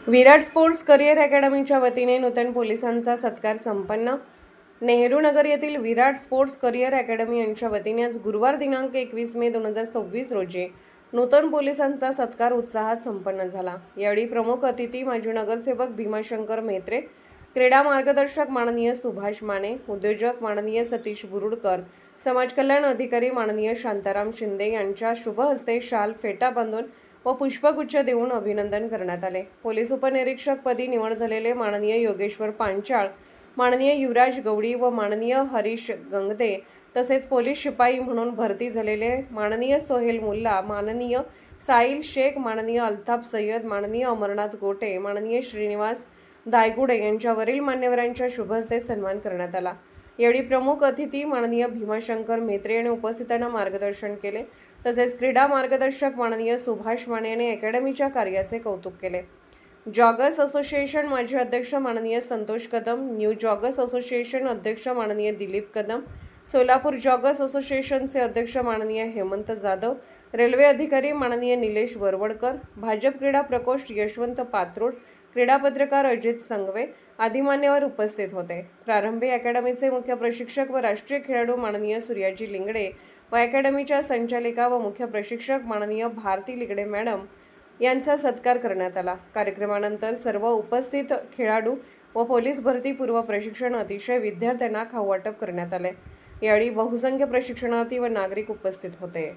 विराट sports career अकॅडमीच्या वतीने नूतन पोलिसांचा सत्कार संपन्न। नेहरू नगर येथील विराट स्पोर्ट्स करिअर अकॅडमी यांच्या वतीने आज गुरुवार दिनांक 21 मे 2026 रोजी नूतन पोलिसांचा सत्कार उत्साहात संपन्न झाला। यावेळी प्रमुख अतिथी माजी नगरसेवक भीमाशंकर म्हेत्रे, क्रीडा मार्गदर्शक माननीय सुभाष माने, उद्योजक माननीय सतीश बुरुडकर, समाज कल्याण अधिकारी माननीय शांताराम शिंदे यांच्या शुभ हस्ते शाल फेटा बांधून व पुष्पगुच्छ देऊन अभिनंदन करण्यात आले। पोलीस उपनिरीक्षक पदी निवड झालेले माननीय योगेश्वर पांचाळ, माननीय युवराज गवडी व माननीय हरीश गंगदे, तसेच पोलीस शिपाई म्हणून भरती झालेले माननीय सोहेल मुल्ला, माननीय साहिल शेख, माननीय अल्ताफ सय्यद, माननीय अमरनाथ गोटे, माननीय श्रीनिवास दायगुडे यांच्यावरील मान्यवरांच्या शुभ हस्ते सन्मान करण्यात आला। यावेळी प्रमुख अतिथी माननीय भीमाशंकर म्हेत्रे यांनी उपस्थितांना मार्गदर्शन केले। तसेच क्रीडा मार्गदर्शक माननीय सुभाष माने यांनी अकॅडमीच्या कार्याचे कौतुक केले। जॉगर्स असोसिएशन माजी अध्यक्ष माननीय Santosh Kadam, new joggers association अध्यक्ष माननीय दिलीप कदम, सोलापूर जॉगर्स असोसिएशनचे अध्यक्ष माननीय हेमंत जाधव, रेल्वे अधिकारी माननीय निलेश वरवडकर, भाजप क्रीडा प्रकोष्ठ यशवंत पात्रोड, क्रीडा पत्रकार अजित संघवे आदी मान्यवर उपस्थित होते। प्रारंभी अकॅडमीचे मुख्य प्रशिक्षक व राष्ट्रीय खेळाडू माननीय सूर्याजी लिंगडे व अकॅडमीच्या संचालिका व मुख्य प्रशिक्षक माननीय भारती लिगडे मॅडम यांचा सत्कार करण्यात आला। कार्यक्रमानंतर सर्व उपस्थित खेळाडू व पोलीस भरती पूर्व प्रशिक्षण अतिशय विद्यार्थ्यांना खाऊ वाटप करण्यात आले। यावेळी बहुसंख्य प्रशिक्षणार्थी व नागरिक उपस्थित होते।